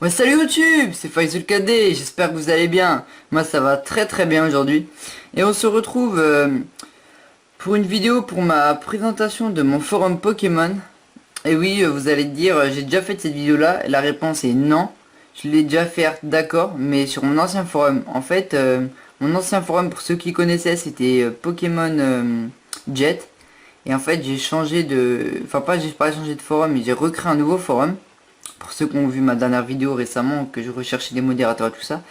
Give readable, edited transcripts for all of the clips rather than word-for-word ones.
Ouais, salut YouTube, c'est Faisal KD, j'espère que vous allez bien. Moi ça va très très bien aujourd'hui. Et on se retrouve pour une vidéo pour ma présentation de mon forum Pokémon. Et oui, vous allez dire, j'ai déjà fait cette vidéo là, et la réponse est non. Je l'ai déjà fait, d'accord, mais sur mon ancien forum. En fait, mon ancien forum, pour ceux qui connaissaient, c'était Pokémon Jet. Et en fait, j'ai changé de... Enfin, j'ai pas changé de forum, mais j'ai recréé un nouveau forum. Pour ceux qui ont vu ma dernière vidéo récemment, que je recherchais des modérateurs et tout ça.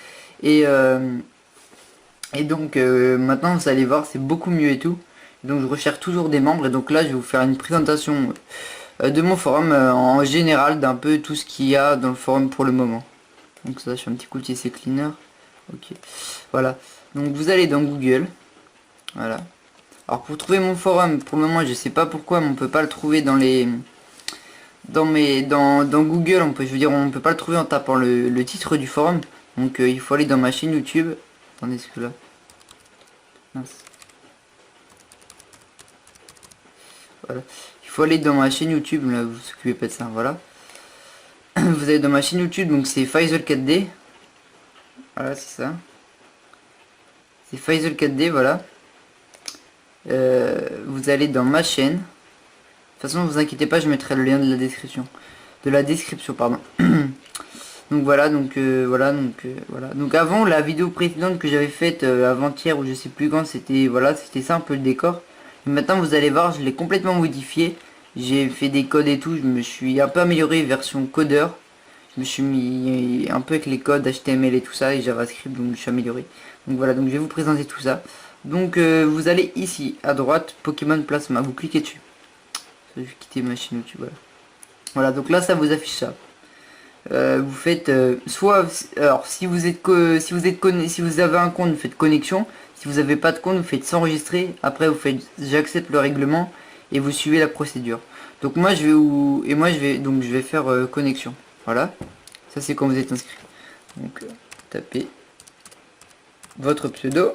Et, euh, et donc maintenant vous allez voir, c'est beaucoup mieux et tout. Donc je recherche toujours des membres et donc là je vais vous faire une présentation de mon forum en général, d'un peu tout ce qu'il y a dans le forum pour le moment. Donc ça, je fais un petit coup de CC Cleaner. Ok, voilà. Donc vous allez dans Google. Voilà. Alors pour trouver mon forum, pour le moment je sais pas pourquoi, mais on peut pas le trouver dans les dans Google, on peut, je veux dire, on peut pas le trouver en tapant le titre du forum. Donc il faut aller dans ma chaîne YouTube. Attendez, ce que là. Mince. Voilà. Il faut aller dans ma chaîne YouTube, là, vous vous occupez pas de ça, voilà. Vous allez dans ma chaîne YouTube, donc c'est Faisal4D. Voilà, c'est ça. C'est Faisal4D, voilà. Vous allez dans ma chaîne. De toute façon, vous inquiétez pas, je mettrai le lien de la description. De la description, pardon. Donc voilà, voilà. Donc avant la vidéo précédente que j'avais faite avant-hier ou je sais plus quand, c'était voilà, c'était ça un peu le décor. Et maintenant vous allez voir, je l'ai complètement modifié. J'ai fait des codes et tout, je me suis un peu amélioré version codeur. Je me suis mis un peu avec les codes HTML et tout ça et JavaScript, donc je suis amélioré. Donc voilà, donc je vais vous présenter tout ça. Donc vous allez ici à droite, Pokémon Plasma, vous cliquez dessus. Je vais quitter ma chaîne YouTube, voilà. Voilà, donc là ça vous affiche ça. Vous faites soit alors si vous êtes si vous avez un compte, vous faites connexion. Si vous n'avez pas de compte, vous faites s'enregistrer. Après vous faites j'accepte le règlement et vous suivez la procédure. Donc moi je vais je vais faire connexion. Voilà. Ça c'est quand vous êtes inscrit. Donc tapez votre pseudo,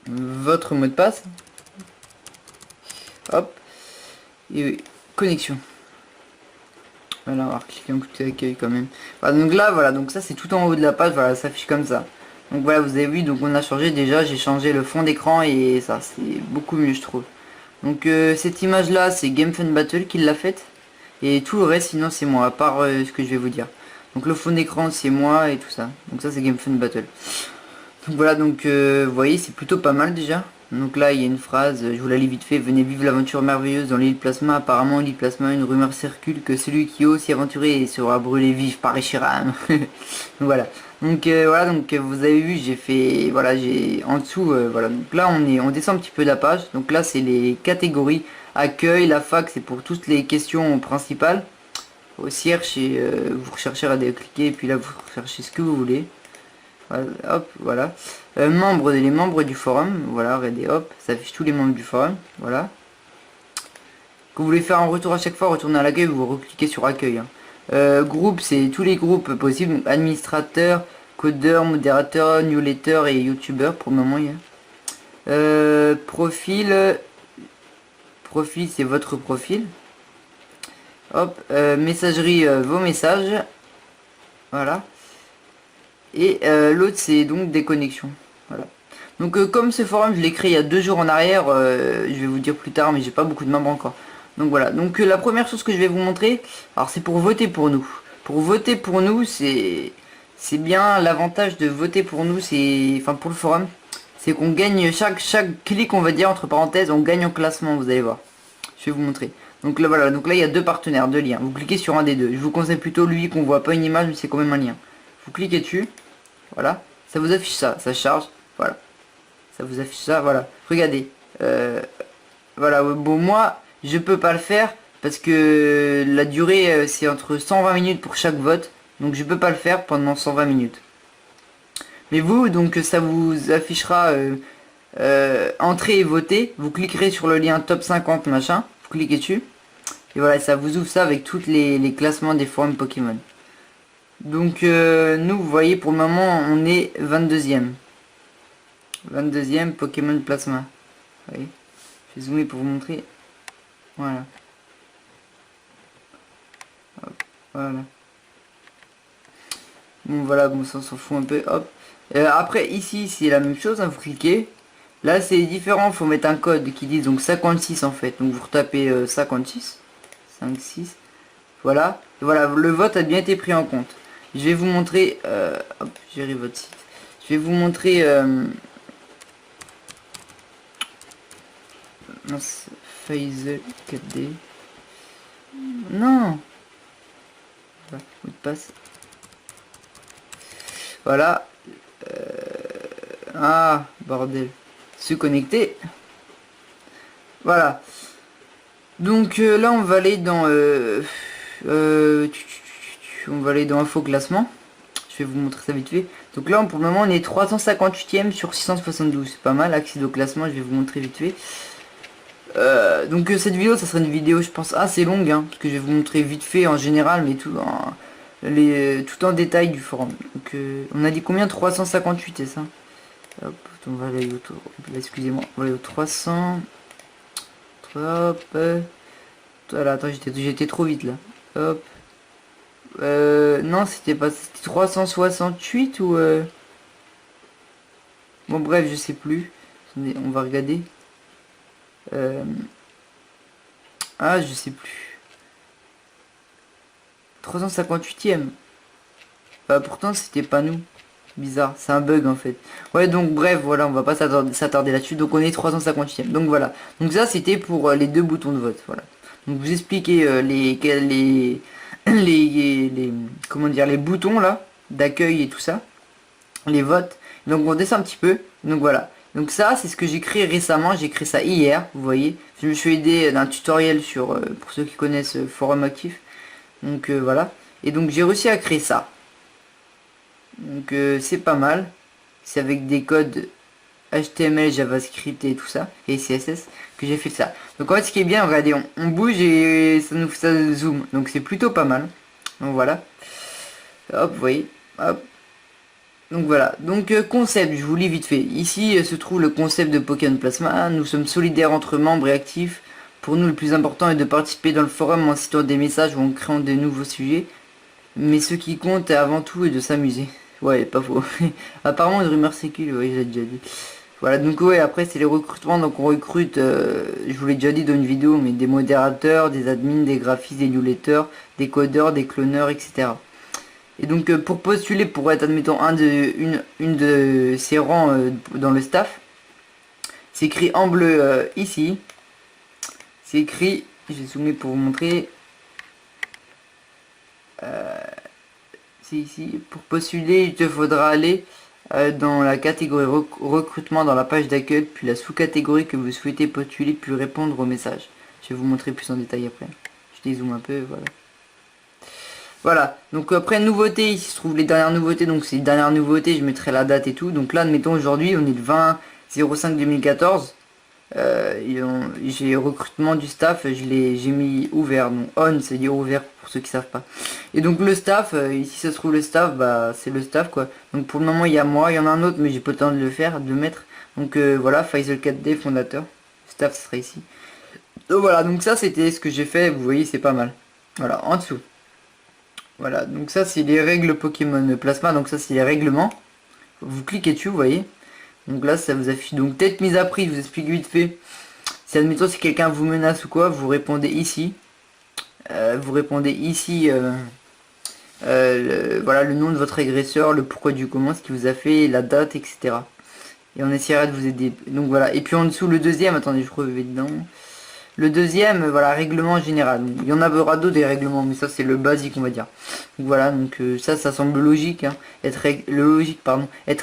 votre mot de passe. Hop. Et connexion. Voilà, on va cliquer un coup d'accueil quand même. Voilà, donc là, voilà, donc ça c'est tout en haut de la page, voilà, ça s'affiche comme ça. Donc voilà, vous avez vu, donc on a changé déjà, j'ai changé le fond d'écran et ça c'est beaucoup mieux je trouve. Donc cette image là, c'est Game Fun Battle qui l'a faite. Et tout le reste, sinon c'est moi, à part ce que je vais vous dire. Donc le fond d'écran c'est moi et tout ça. Donc ça c'est Game Fun Battle. Donc voilà, donc vous voyez, c'est plutôt pas mal déjà. Donc là, il y a une phrase, je vous la lis vite fait. Venez vivre l'aventure merveilleuse dans l'île Plasma. Apparemment, l'île Plasma, une rumeur circule que celui qui ose s'y aventurer sera brûlé vif par Reshiram. Voilà. Donc voilà, donc vous avez vu, j'ai fait, voilà, j'ai en dessous, voilà. Donc là, on descend un petit peu de la page. Donc là, c'est les catégories. Accueil, la fac, c'est pour toutes les questions principales. Recherche et vous recherchez à cliquer et puis là, vous recherchez ce que vous voulez. Voilà, hop, voilà. Les membres du forum, voilà, regardez, hop, ça affiche tous les membres du forum, voilà. Que vous voulez faire un retour à chaque fois, retourner à l'accueil, vous recliquez sur accueil. Hein. Groupe, c'est tous les groupes possibles, donc administrateur, codeur, modérateur, newsletter et youtubeur, pour le moment, il y a. Profil, c'est votre profil. Hop, messagerie, vos messages, voilà. Et l'autre c'est donc des connexions. Voilà. Donc comme ce forum je l'ai créé il y a 2 jours en arrière, je vais vous dire plus tard mais j'ai pas beaucoup de membres encore. Donc voilà, donc la première chose que je vais vous montrer, alors c'est pour voter pour nous. Pour voter pour nous c'est bien l'avantage de voter pour nous, c'est enfin pour le forum, c'est qu'on gagne chaque clic on va dire entre parenthèses, on gagne en classement, vous allez voir. Je vais vous montrer. Donc là voilà, donc là il y a deux partenaires, deux liens. Vous cliquez sur un des deux. Je vous conseille plutôt lui qu'on voit pas une image mais c'est quand même un lien. Vous cliquez dessus. Voilà, ça vous affiche ça, ça charge, voilà, ça vous affiche ça, voilà, regardez, voilà, bon moi, je peux pas le faire, parce que la durée, c'est entre 120 minutes pour chaque vote, donc je peux pas le faire pendant 120 minutes. Mais vous, donc ça vous affichera, entrer et voter, vous cliquerez sur le lien top 50 machin, vous cliquez dessus, et voilà, ça vous ouvre ça avec tous les classements des forums Pokémon. Donc nous vous voyez pour le moment on est 22e. 22e Pokémon Plasma. Vous voyez, je vais zoomer pour vous montrer. Voilà. Hop, voilà. Bon voilà, bon ça on s'en fout un peu, hop. Après ici c'est la même chose, hein, vous cliquez. Là c'est différent, faut mettre un code qui dit donc 56 en fait. Donc vous retapez 56, 5, 6. Voilà. Et voilà, le vote a bien été pris en compte. Je vais vous montrer, hop, gérer votre site. Je vais vous montrer, mince, Phase 4D. Non. Voilà, mot de passe. Voilà. Ah, bordel. Se connecter. Voilà. Donc là, on va aller dans... on va aller dans info classement. Je vais vous montrer ça vite fait. Donc là, pour le moment, on est 358e sur 672. C'est pas mal. Accès au classement, je vais vous montrer vite fait. Donc cette vidéo, ça sera une vidéo, je pense, assez longue. Hein, parce que je vais vous montrer vite fait en général, mais tout en, tout en détail du forum. Donc on a dit combien? 358, c'est ça? Hop, on va aller autour. Excusez-moi, on va aller au 300. Hop. Voilà, attends, j'étais trop vite là. Hop. Non, c'était pas... C'était 368 ou... Bon, bref, je sais plus. Attendez, on va regarder. Ah, je sais plus. 358e. Bah, pourtant, c'était pas nous. Bizarre, c'est un bug en fait. Ouais, donc bref, voilà, on va pas s'attarder là-dessus. Donc on est 358e. Donc voilà. Donc ça, c'était pour les deux boutons de vote. Voilà. Donc vous expliquez comment dire, les boutons là d'accueil et tout ça, les votes. Donc on descend un petit peu. Donc voilà. Donc ça, c'est ce que j'ai créé récemment. J'ai créé ça hier. Vous voyez, je me suis aidé d'un tutoriel sur pour ceux qui connaissent Forum Actif. Donc voilà. Et donc j'ai réussi à créer ça. Donc c'est pas mal. C'est avec des codes HTML, JavaScript et tout ça, et CSS, que j'ai fait ça. Donc en fait ce qui est bien, regardez, on bouge et ça zoom. Donc c'est plutôt pas mal. Donc voilà. Hop, vous voyez. Hop. Donc voilà. Donc concept, je vous lis vite fait. Ici se trouve le concept de Pokémon Plasma. Nous sommes solidaires entre membres et actifs. Pour nous, le plus important est de participer dans le forum en citant des messages ou en créant de nouveaux sujets. Mais ce qui compte avant tout est de s'amuser. Ouais, pas faux. Apparemment, une rumeur circule, ouais, j'ai déjà dit. Voilà, donc ouais, après, c'est les recrutements. Donc on recrute, je vous l'ai déjà dit dans une vidéo, mais des modérateurs, des admins, des graphistes, des newsletters, des codeurs, des cloneurs, etc. Et donc, pour postuler, pour être, admettons, une de ces rangs dans le staff, c'est écrit en bleu ici. C'est écrit, je vais zoomer pour vous montrer. C'est ici. Pour postuler, il te faudra aller dans la catégorie recrutement dans la page d'accueil, puis la sous-catégorie que vous souhaitez postuler, puis répondre au message. Je vais vous montrer plus en détail après. Je dézoome un peu, voilà. Voilà, donc après nouveautés, ici se trouvent les dernières nouveautés, donc c'est les dernières nouveautés, je mettrai la date et tout. Donc là, admettons aujourd'hui, on est le 20/05/2014. J'ai recrutement du staff, j'ai mis ouvert, donc on c'est dire ouvert pour ceux qui savent pas. Et donc le staff, ici ça se trouve le staff, bah c'est le staff quoi. Donc pour le moment il y a moi, il y en a un autre mais j'ai pas le temps de le faire, de le mettre. Donc voilà, Faisal 4D fondateur, staff ce serait ici. Donc voilà, donc ça c'était ce que j'ai fait, vous voyez c'est pas mal. Voilà, en dessous. Voilà, donc ça c'est les règles Pokémon Plasma, donc ça c'est les règlements. Vous cliquez dessus, vous voyez. Donc là ça vous affiche donc tête mise à prix, je vous explique vite fait. Si admettons si quelqu'un vous menace ou quoi, vous répondez ici. Voilà le nom de votre agresseur, le pourquoi du comment, ce qu'il vous a fait, la date, etc. Et on essaiera de vous aider. Donc voilà. Et puis en dessous le deuxième, attendez je reviens dedans. Le deuxième, voilà, règlement général. Il y en aura d'autres des règlements, mais ça c'est le basique on va dire. Donc voilà, donc ça semble logique. Hein. Être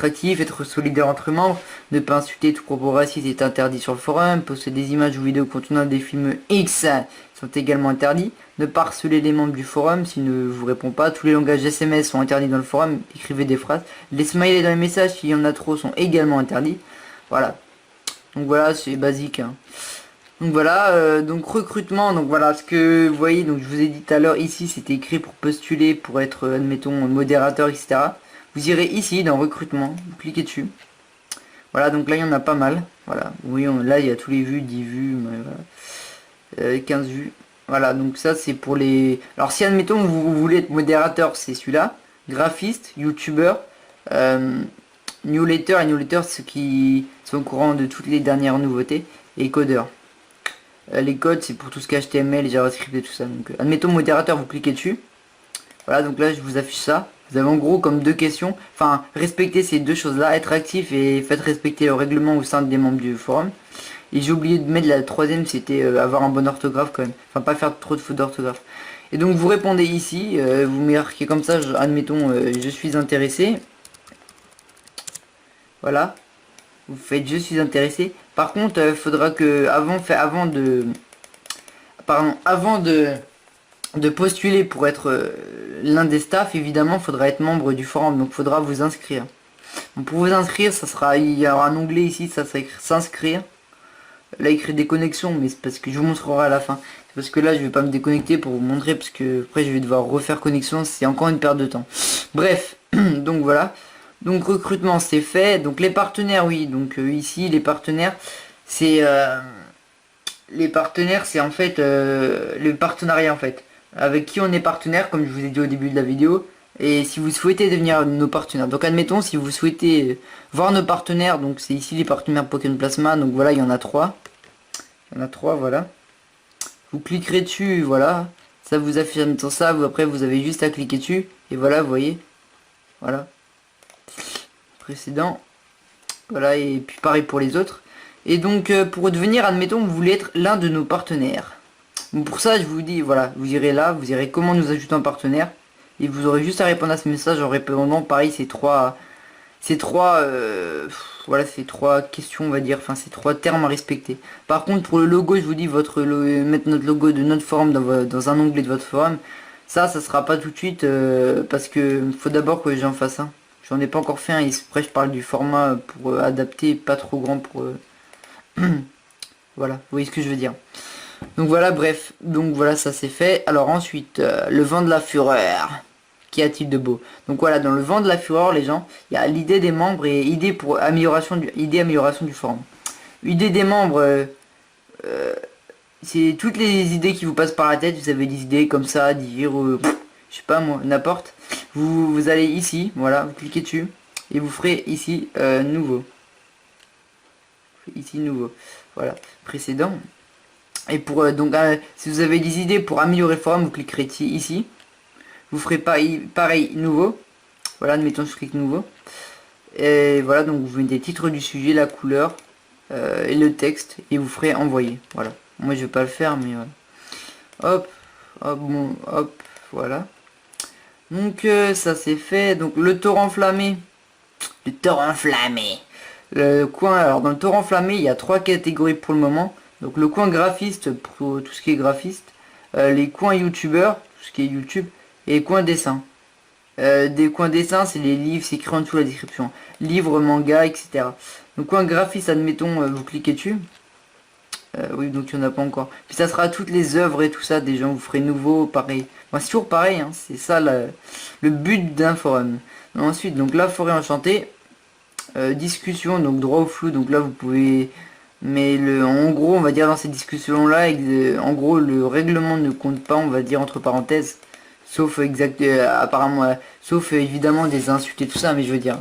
actif, être solidaire entre membres, ne pas insulter tout propos raciste est interdit sur le forum, poster des images ou vidéos contenant des films X sont également interdits, ne pas harceler les membres du forum s'ils ne vous répondent pas, tous les langages SMS sont interdits dans le forum, écrivez des phrases, les smileys dans les messages s'il y en a trop sont également interdits. Voilà. Donc voilà, c'est basique. Hein. Donc voilà, donc recrutement, donc voilà ce que vous voyez, donc je vous ai dit tout à l'heure, ici c'était écrit pour postuler, pour être, admettons, modérateur, etc. Vous irez ici dans recrutement, vous cliquez dessus. Voilà, donc là il y en a pas mal, voilà, oui, là il y a tous les vues, 10 vues, voilà. 15 vues. Voilà, donc ça c'est pour les... Alors si admettons vous voulez être modérateur, c'est celui-là. graphiste, youtubeur, newsletter, et newsletter ceux qui sont au courant de toutes les dernières nouveautés, et codeur. Les codes c'est pour tout ce qui est HTML, JavaScript et tout ça. Donc admettons modérateur, vous cliquez dessus. Voilà, donc là je vous affiche ça. Vous avez en gros comme deux questions. Enfin, respecter ces deux choses là, être actif et faites respecter le règlement au sein des membres du forum. Et j'ai oublié de mettre la troisième, c'était avoir un bon orthographe quand même. Enfin, pas faire trop de fautes d'orthographe. Et donc vous répondez ici, vous marquez comme ça, admettons je suis intéressé. Voilà. Vous faites je suis intéressé. Par contre, faudra que avant de postuler pour être l'un des staffs, évidemment, faudra être membre du forum. Donc faudra vous inscrire. Donc, pour vous inscrire, il y aura un onglet ici, ça sera écrit s'inscrire. Là écrit déconnexion, mais c'est parce que je vous montrerai à la fin. C'est parce que là je vais pas me déconnecter pour vous montrer, parce que après je vais devoir refaire connexion, c'est encore une perte de temps. Bref, donc voilà. Donc recrutement c'est fait. Donc les partenaires, oui, donc ici les partenaires c'est en fait le partenariat en fait. Avec qui on est partenaire, comme je vous ai dit au début de la vidéo. Et si vous souhaitez devenir nos partenaires, donc admettons si vous souhaitez voir nos partenaires, donc c'est ici les partenaires Pokémon Plasma, donc voilà il y en a 3. Il y en a 3, voilà. Vous cliquerez dessus, voilà. Ça vous affiche en même temps ça, après vous avez juste à cliquer dessus. Et voilà, vous voyez. Voilà. Précédent. Voilà, et puis pareil pour les autres. Et donc pour devenir, admettons, vous voulez être l'un de nos partenaires. Donc pour ça, je vous dis, voilà, vous irez là, vous irez comment nous ajouter en partenaire. Et vous aurez juste à répondre à ce message en répondant pareil voilà, ces trois questions on va dire, enfin ces trois termes à respecter. Par contre pour le logo, je vous dis mettre notre logo de notre forum dans un onglet de votre forum, ça sera pas tout de suite parce que faut d'abord que j'en fasse un. J'en ai pas encore fait un et après je parle du format pour adapter, pas trop grand pour voilà, vous voyez ce que je veux dire. Donc voilà, bref, donc voilà, ça c'est fait. Alors ensuite, le vent de la fureur. Qu'y a-t-il de beau? Donc voilà, dans le vent de la fureur, les gens, il y a l'idée des membres et idée pour amélioration du forum. Idée des membres, c'est toutes les idées qui vous passent par la tête. Vous avez des idées comme ça, dire, je sais pas moi, n'importe. Vous allez ici, voilà, vous cliquez dessus et vous ferez ici nouveau. Ici nouveau, voilà, précédent. Et pour si vous avez des idées pour améliorer le forum, vous cliquerez ici. Vous ferez pareil nouveau. Voilà, admettons je clique nouveau. Et voilà, donc vous mettez le titre du sujet, la couleur et le texte et vous ferez envoyer. Voilà. Moi je vais pas le faire, mais voilà. Hop, hop, bon, hop, voilà. Donc ça c'est fait. Donc le torrent enflammé. Le torrent enflammé. Le coin, alors dans le torrent enflammé, il y a 3 catégories pour le moment. Donc le coin graphiste pour tout ce qui est graphiste, les coins youtubeurs, tout ce qui est YouTube, et les coins dessin. Des coins dessin, c'est les livres, c'est écrit en dessous la description. Livres, manga, etc. Donc coin graphiste, admettons, vous cliquez dessus. Oui, donc il n'y en a pas encore. Puis ça sera toutes les œuvres et tout ça, des gens vous ferez nouveau, pareil. Moi c'est toujours pareil, hein, c'est ça le but d'un forum. Ensuite, donc la forêt enchantée, discussion, donc droit au flou, donc là vous pouvez... Mais en gros, on va dire dans ces discussions-là, en gros, le règlement ne compte pas, on va dire entre parenthèses, sauf apparemment, sauf évidemment des insultes et tout ça, mais je veux dire,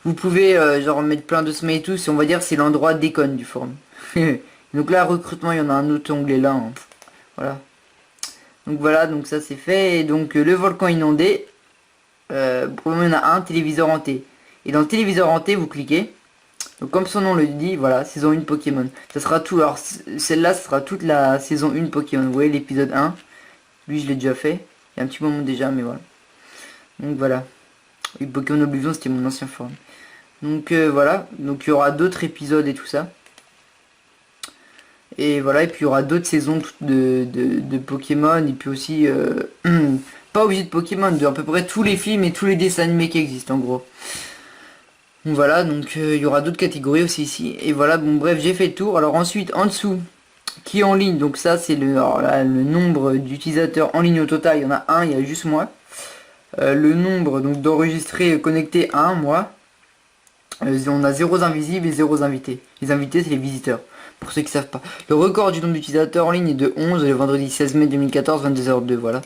vous pouvez genre mettre plein de smileys et tout, on va dire c'est l'endroit déconne du forum. Donc là, recrutement, il y en a un autre onglet là, hein. Voilà. Donc voilà, donc ça c'est fait, et donc le volcan inondé, pour le moment il y en a un, téléviseur hanté. Et dans le téléviseur hanté, vous cliquez. Donc comme son nom le dit, voilà, saison 1 Pokémon. Ça sera tout, alors celle-là, ce sera toute la saison 1 Pokémon. Vous voyez l'épisode 1. Lui, je l'ai déjà fait. Il y a un petit moment déjà, mais voilà. Donc voilà. Et Pokémon Oblivion, c'était mon ancien forum. Donc voilà. Donc il y aura d'autres épisodes et tout ça. Et voilà, et puis il y aura d'autres saisons de Pokémon. Et puis aussi, pas obligé de Pokémon, de à peu près tous les films et tous les dessins animés qui existent en gros. Donc voilà, donc il y aura d'autres catégories aussi ici. Et voilà, bon bref, j'ai fait le tour. Alors ensuite, en dessous, qui est en ligne. Donc ça, c'est le nombre d'utilisateurs en ligne au total. Il y en a un, il y a juste moi. Le nombre donc d'enregistrés connectés à un mois. On a 0 invisibles et 0 invités. Les invités, c'est les visiteurs. Pour ceux qui savent pas. Le record du nombre d'utilisateurs en ligne est de 11 le vendredi 16 mai 2014, 22h02. Voilà.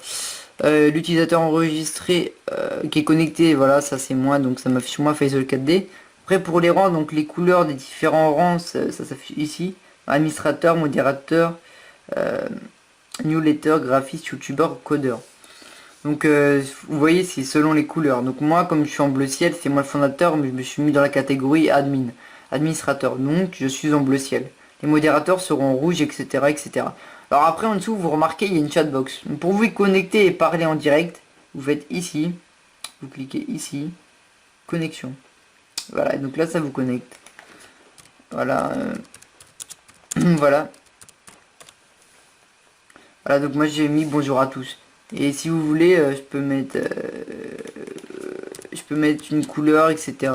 L'utilisateur enregistré qui est connecté, voilà, ça c'est moi, donc ça m'affiche moi Faisal 4D. Après pour les rangs, donc les couleurs des différents rangs, ça s'affiche ici. Administrateur, modérateur, newsletter, graphiste, youtubeur, codeur. Donc vous voyez, c'est selon les couleurs. Donc moi, comme je suis en bleu ciel, c'est moi le fondateur, mais je me suis mis dans la catégorie admin, administrateur. Donc je suis en bleu ciel. Les modérateurs seront en rouge, etc., etc. Alors après, en dessous, vous remarquez, il y a une chatbox. Donc, pour vous y connecter et parler en direct, vous faites ici, vous cliquez ici, connexion. Voilà, et donc là, ça vous connecte. Voilà. Voilà. Voilà, donc moi j'ai mis bonjour à tous. Et si vous voulez, je peux mettre une couleur, etc.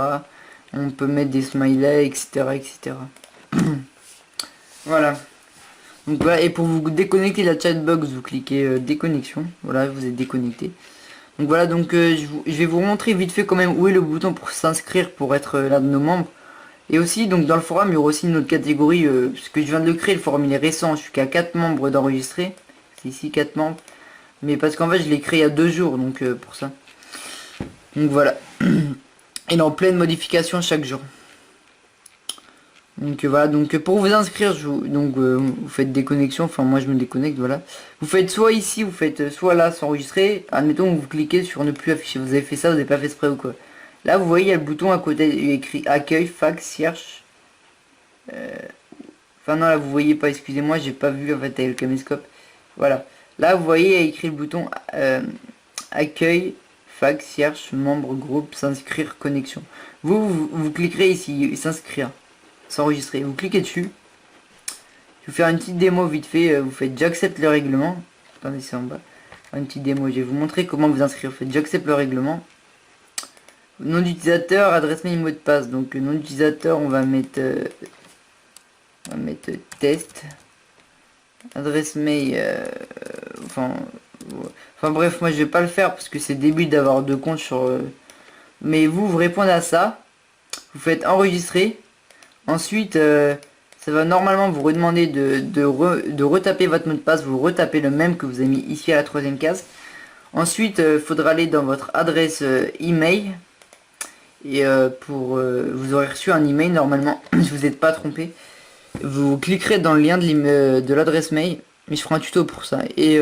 On peut mettre des smileys, etc., etc. Voilà. Donc voilà, et pour vous déconnecter la chatbox, vous cliquez déconnexion. Voilà, vous êtes déconnecté. Donc voilà, donc je vais vous montrer vite fait quand même où est le bouton pour s'inscrire pour être l'un de nos membres. Et aussi, donc dans le forum, il y aura aussi une autre catégorie, parce que je viens de le créer, le forum il est récent, je suis qu'à 4 membres d'enregistrer. C'est ici 4 membres. Mais parce qu'en fait, je l'ai créé il y a 2 jours, donc pour ça. Donc voilà. Il est en pleine modification chaque jour. Donc voilà, donc pour vous inscrire, vous faites des connexions, enfin moi je me déconnecte, voilà. Vous faites soit ici, vous faites soit là, s'enregistrer. Admettons, vous cliquez sur ne plus afficher, vous avez fait ça, vous n'avez pas fait exprès ou quoi. Là, vous voyez, il y a le bouton à côté, il est écrit accueil, fax, cherche. Enfin non, là vous voyez pas, excusez-moi, j'ai pas vu en fait avec le caméscope. Voilà. Là, vous voyez, il y a écrit le bouton accueil, fax, cherche, membre, groupe, s'inscrire, connexion. Vous cliquerez ici, s'inscrire, s'enregistrer. Vous cliquez dessus. Je vais vous faire une petite démo vite fait. Vous faites j'accepte le règlement. Attendez, c'est en bas. Une petite démo. Je vais vous montrer comment vous inscrire. Vous faites j'accepte le règlement. Nom d'utilisateur, adresse mail, mot de passe. Donc nom d'utilisateur, on va mettre test. Adresse mail, enfin bref, moi je vais pas le faire parce que c'est débile d'avoir 2 comptes sur mais vous répondez à ça, vous faites enregistrer. Ensuite ça va normalement vous redemander de retaper votre mot de passe. Vous retapez le même que vous avez mis ici à la 3e case. Ensuite il faudra aller dans votre adresse email et vous aurez reçu un email normalement si vous n'êtes pas trompé. Vous cliquerez dans le lien de l'adresse mail, mais je ferai un tuto pour ça. Et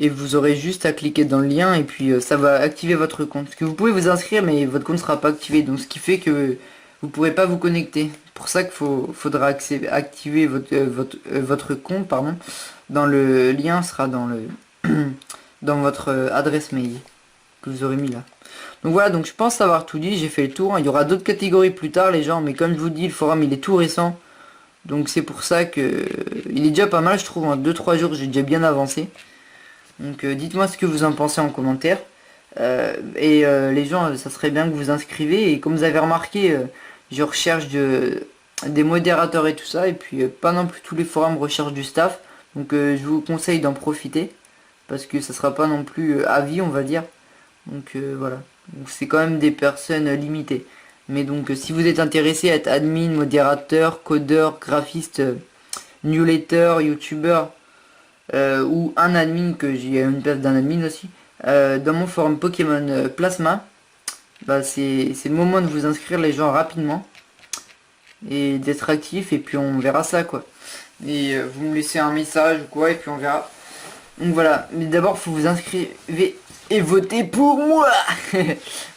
vous aurez juste à cliquer dans le lien et puis ça va activer votre compte. Parce que vous pouvez vous inscrire, mais votre compte ne sera pas activé. Donc ce qui fait que vous ne pourrez pas vous connecter. Pour ça qu'il faudra activer votre compte, pardon. Dans le lien sera dans dans votre adresse mail que vous aurez mis là. Donc voilà, donc je pense avoir tout dit, j'ai fait le tour. Il y aura d'autres catégories plus tard les gens, mais comme je vous dis, le forum il est tout récent. Donc c'est pour ça que il est déjà pas mal, je trouve. En 2-3 jours j'ai déjà bien avancé. Donc dites-moi ce que vous en pensez en commentaire. Les gens, ça serait bien que vous inscrivez. Et comme vous avez remarqué, je recherche des modérateurs et tout ça. Et puis pas non plus tous les forums recherchent du staff. Donc je vous conseille d'en profiter. Parce que ça sera pas non plus à vie, on va dire. Donc voilà. C'est quand même des personnes limitées. Mais donc si vous êtes intéressé à être admin, modérateur, codeur, graphiste, newsletter, youtubeur ou un admin, que j'ai une place d'un admin aussi, dans mon forum Pokémon Plasma, bah c'est le moment de vous inscrire les gens rapidement et d'être actif et puis on verra ça quoi. Et vous me laissez un message ou quoi et puis on verra. Donc voilà, mais d'abord faut vous inscrire et voter pour moi.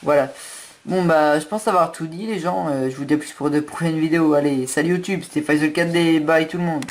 Voilà. Bon bah je pense avoir tout dit les gens. Je vous dis à plus pour de prochaines vidéos. Allez, salut YouTube, c'était Faisal 4D, bye tout le monde.